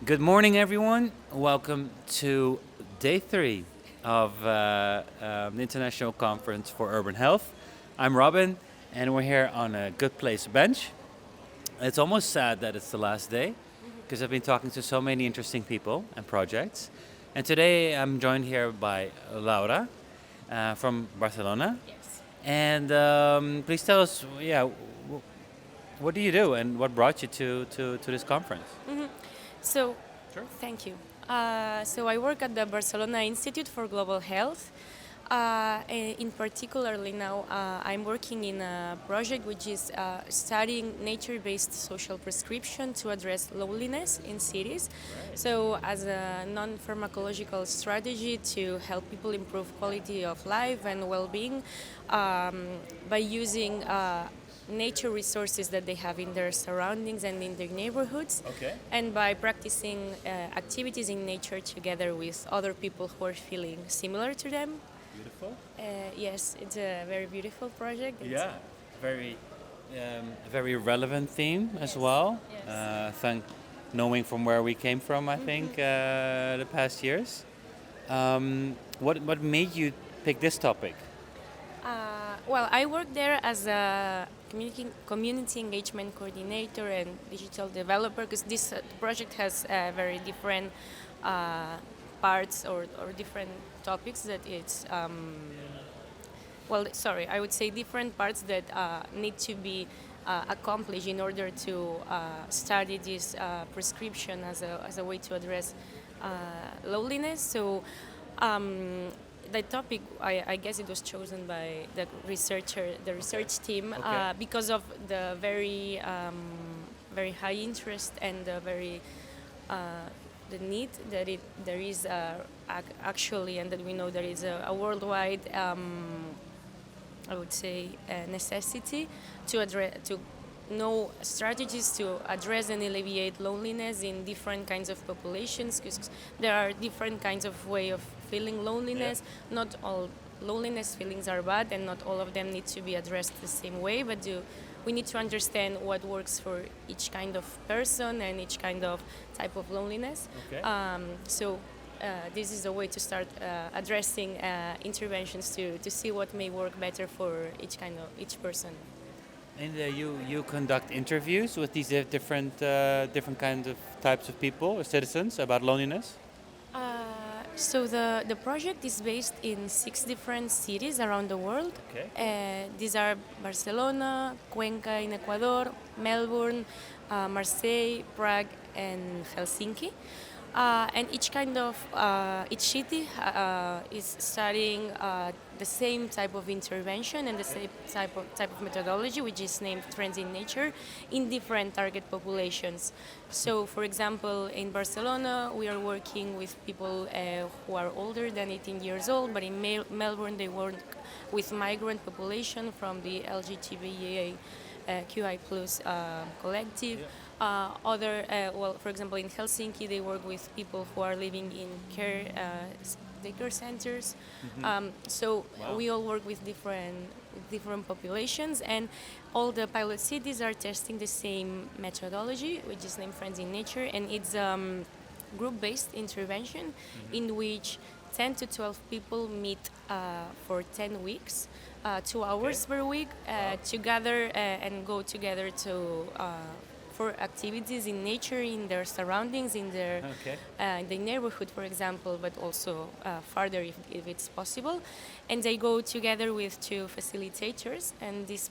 Good morning, everyone. Welcome to day three of the International Conference for Urban Health. I'm Robin, and we're here on a Good Place bench. It's almost sad that it's the last day because I've been talking to so many interesting people and projects. And today I'm joined here by Laura from Barcelona. Yes. And please tell us, what do you do and what brought you to this conference? hmm So, Sure. thank you. So I work at the Barcelona Institute for Global Health. In particularly now, I'm working in a project which is studying nature-based social prescription to address loneliness in cities. So, as a non-pharmacological strategy to help people improve quality of life and well-being by using nature resources that they have in their surroundings and in their neighborhoods, Okay. and by practicing activities in nature together with other people who are feeling similar to them. Beautiful. Yes, it's a very beautiful project. Yeah, very, very relevant theme as Yes, well. yes. Thank knowing from where we came from, I think the past years. What made you pick this topic? Well, I work there as a community engagement coordinator and digital developer because this project has very different uh, parts or different topics that it's well, sorry, I would say different parts that need to be accomplished in order to study this prescription as a way to address loneliness. So the topic, I guess it was chosen by the research team, Okay. because of the very high interest and the need that there is actually, and that we know there is a worldwide, I would say, necessity to know strategies to address and alleviate loneliness in different kinds of populations, because there are different kinds of way of feeling loneliness. Not all loneliness feelings are bad, and not all of them need to be addressed the same way, but we need to understand what works for each kind of person and each kind of type of loneliness. Okay. So this is a way to start addressing interventions to see what may work better for each person. And you conduct interviews with these different kinds of types of people or citizens about loneliness. So the project is based in 6 different cities around the world. Okay. These are Barcelona, Cuenca in Ecuador, Melbourne, Marseille, Prague, and Helsinki. And each city is studying the same type of intervention and the same type of methodology, which is named Trends in Nature, in different target populations. So, for example, in Barcelona, we are working with people who are older than 18 years old, but in Melbourne, they work with migrant population from the LGBTQIA QI plus collective. For example, in Helsinki, they work with people who are living in daycare centers. So Wow. we all work with different populations, and all the pilot cities are testing the same methodology, which is named Friends in Nature, and it's group-based intervention in which 10 to 12 people meet for 10 weeks, 2 hours per week, to gather and go together for activities in nature, in their surroundings, Okay. in the neighborhood, for example, but also farther if it's possible. And they go together with two facilitators, and these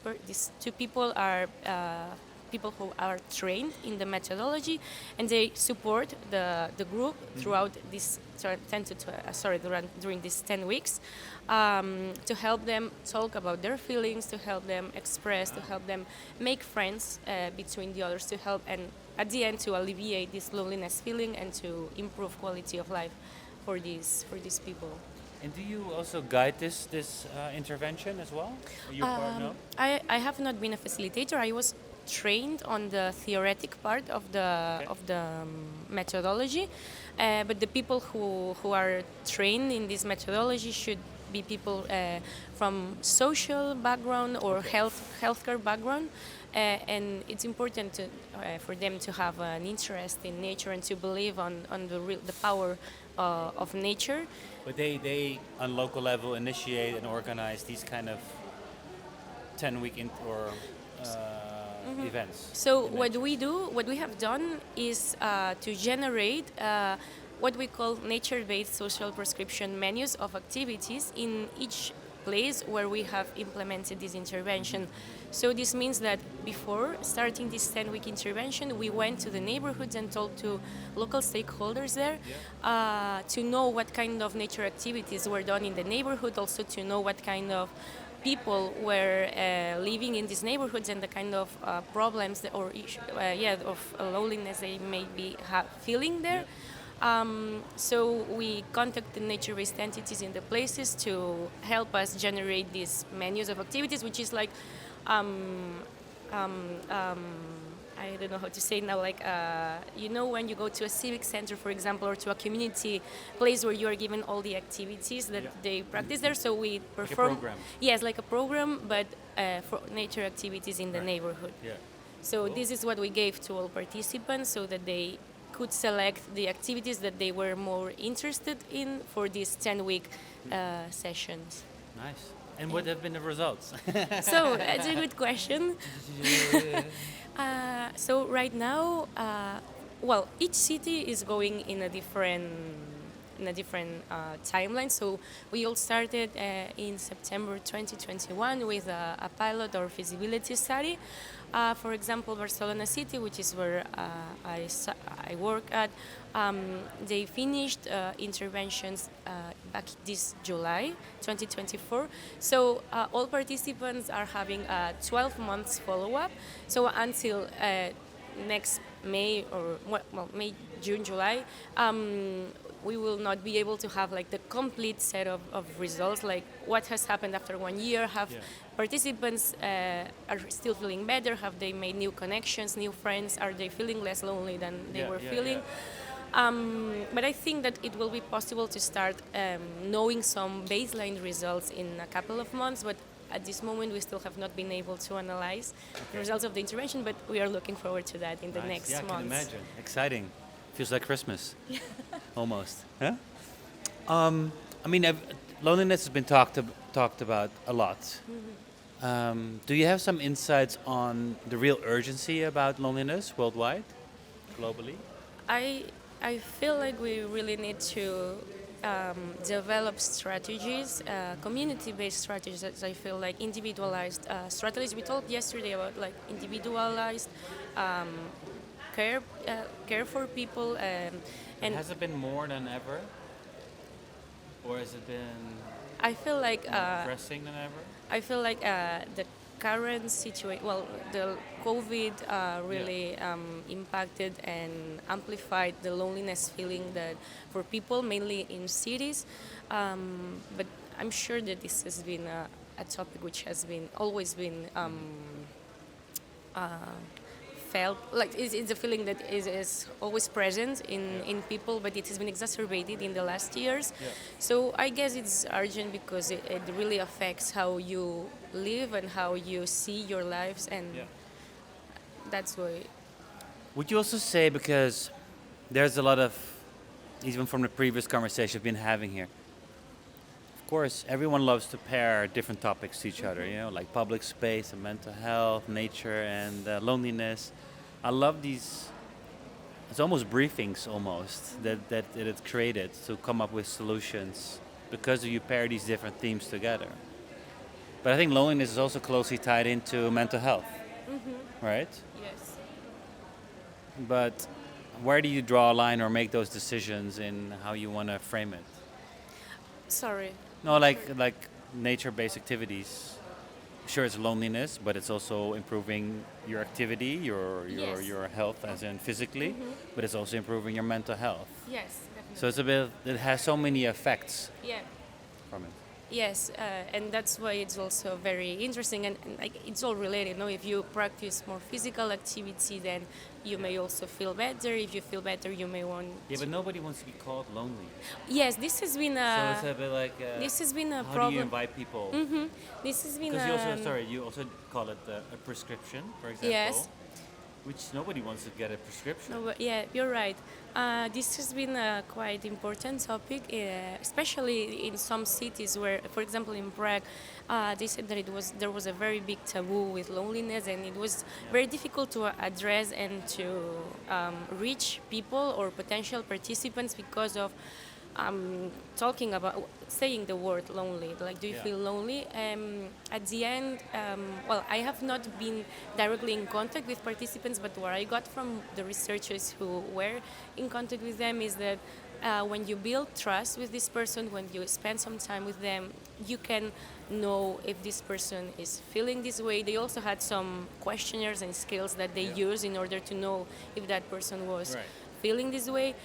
two people are people who are trained in the methodology, and they support the group throughout this 10 to 12, during these 10 weeks, to help them talk about their feelings, to help them express, to help them make friends between the others, to help, and at the end to alleviate this loneliness feeling and to improve quality of life for these people. And do you also guide this intervention as well? Are you part? No. I have not been a facilitator. I was trained on the theoretic part of the Okay. methodology, but the people who are trained in this methodology should be people from social background or healthcare background, and it's important for them to have an interest in nature and to believe on the power of nature. But they on local level initiate and organize these kind of 10-week or events. So in what nature. we do, what we have done is to generate what we call nature-based social prescription menus of activities in each place where we have implemented this intervention. So this means that before starting this 10-week intervention, we went to the neighborhoods and talked to local stakeholders there to know what kind of nature activities were done in the neighborhood, also to know what kind of people were living in these neighborhoods and the kind of problems of loneliness they may be feeling there. So we contact the nature-based entities in the places to help us generate these menus of activities, which is like um, I don't know how to say now, like, when you go to a civic center, for example, or to a community place where you are given all the activities that they practice there. So we perform. Like a program. Yes, like a program, but for nature activities in the neighborhood. Yeah. So Cool. this is what we gave to all participants so that they could select the activities that they were more interested in for these 10-week sessions. Nice. And what have been the results? So that's a good question. So right now, each city is going in a different timeline. So we all started in September 2021 with a pilot or feasibility study. For example, Barcelona City, which is where I work at, they finished interventions back this July 2024. So all participants are having a 12 months follow-up. So until next May May, June, July, we will not be able to have like the complete set of results, like what has happened after 1 year. Have participants are still feeling better? Have they made new connections, new friends? Are they feeling less lonely than they were feeling? But I think that it will be possible to start knowing some baseline results in a couple of months, but at this moment we still have not been able to analyze the results of the intervention, but we are looking forward to that in the next months. I can imagine. Exciting. Feels like Christmas. Almost. Huh? I mean, loneliness has been talked about a lot. Do you have some insights on the real urgency about loneliness worldwide, globally? I feel like we really need to develop strategies, community-based strategies. As I feel like individualized strategies. We talked yesterday about like individualized care for people. And has it been more than ever, or has it been I feel like more pressing than ever? I feel like the current situation, the COVID really impacted and amplified the loneliness feeling that for people, mainly in cities. But I'm sure that this has been a topic which has been always been felt. Like it's a feeling that is always present in people, but it has been exacerbated in the last years. Yeah. So I guess it's urgent because it really affects how you live and how you see your lives, and that's why. Would you also say, because there's a lot of, even from the previous conversation we've been having here, of course, everyone loves to pair different topics to each other, like public space and mental health, nature and loneliness. I love these, it's almost briefings almost, that it created to come up with solutions because you pair these different themes together. But I think loneliness is also closely tied into mental health, right? Yes. But where do you draw a line or make those decisions in how you want to frame it? Sorry. No, like nature-based activities. Sure, it's loneliness, but it's also improving your activity, your health, as in physically, but it's also improving your mental health. Yes, definitely. So it's it has so many effects Yeah. from it. Yes, and that's why it's also very interesting, and like it's all related. No, if you practice more physical activity, then you may also feel better. If you feel better, you may want. Yeah, but nobody wants to be called lonely. Yes, this has been So a it's a bit like, this has been a how do you problem. invite people? This has been Because you also call it a prescription, for example, yes. which nobody wants to get a prescription. No, but yeah, you're right. This has been a quite important topic, especially in some cities where, for example, in Prague, they said that there was a very big taboo with loneliness, and it was very difficult to address and to reach people or potential participants because of talking about saying the word lonely. Like, do you Yeah. feel lonely? At the end, well, I have not been directly in contact with participants, but what I got from the researchers who were in contact with them is that when you build trust with this person, when you spend some time with them, you can know if this person is feeling this way. They also had some questionnaires and skills that they use in order to know if that person was Right. feeling this way.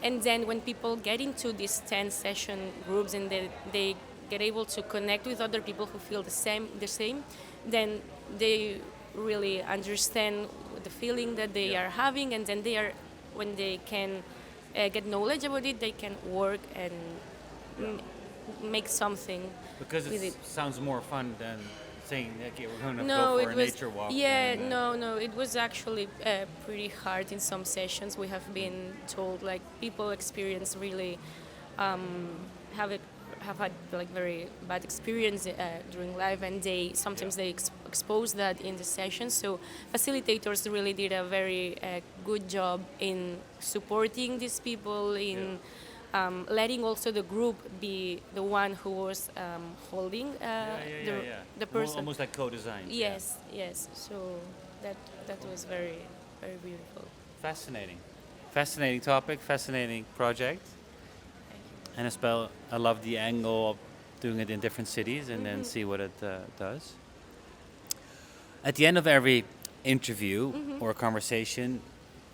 And then when people get into these 10 session groups and they get able to connect with other people who feel the same, then they really understand the feeling that they are having, and then when they can get knowledge about it, they can work and m- make something Because with it it. sounds more fun than saying, okay, we're going to No, go for it a was nature walk. yeah, and, no, it was actually pretty hard in some sessions. We have been told like people experience really have it, have had like very bad experience during life, and they sometimes they expose that in the sessions. So facilitators really did a very good job in supporting these people in. Letting also the group be the one who was holding the person. Almost like co-designed. Yes, yes. So that that was very very beautiful. Fascinating. Fascinating topic, fascinating project. And I love the angle of doing it in different cities and then see what it does. At the end of every interview or conversation,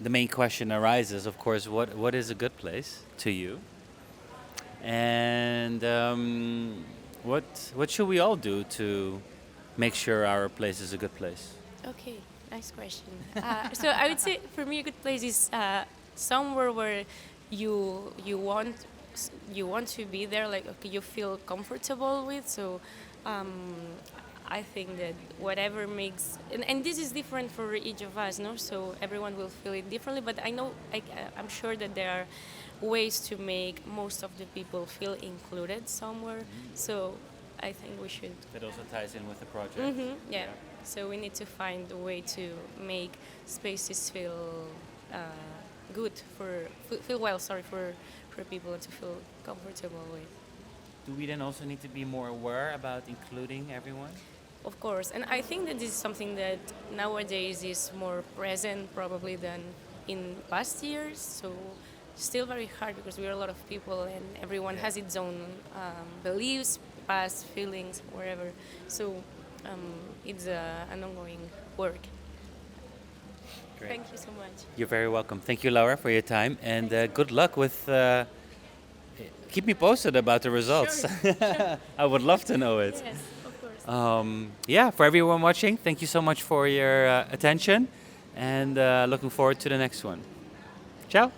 the main question arises, of course, what is a good place to you? And what should we all do to make sure our place is a good place? Okay, nice question. So I would say for me a good place is somewhere where you you want to be there, like okay, you feel comfortable with. So I think that whatever makes and this is different for each of us, no? So everyone will feel it differently. But I know I'm sure that there are ways to make most of the people feel included somewhere. So I think we should. That also ties in with the project. Yeah. So we need to find a way to make spaces feel good feel well. Sorry for people and to feel comfortable with. Do we then also need to be more aware about including everyone? Of course, and I think that this is something that nowadays is more present probably than in past years. So still very hard because we are a lot of people and everyone has its own beliefs, past feelings, wherever. So it's an ongoing work. Great. Thank you so much. You're very welcome. Thank you, Laura, for your time, and good luck with. Keep me posted about the results. Sure. I would love to know it. Yes, of course. Yeah, for everyone watching, thank you so much for your attention, and looking forward to the next one. Ciao.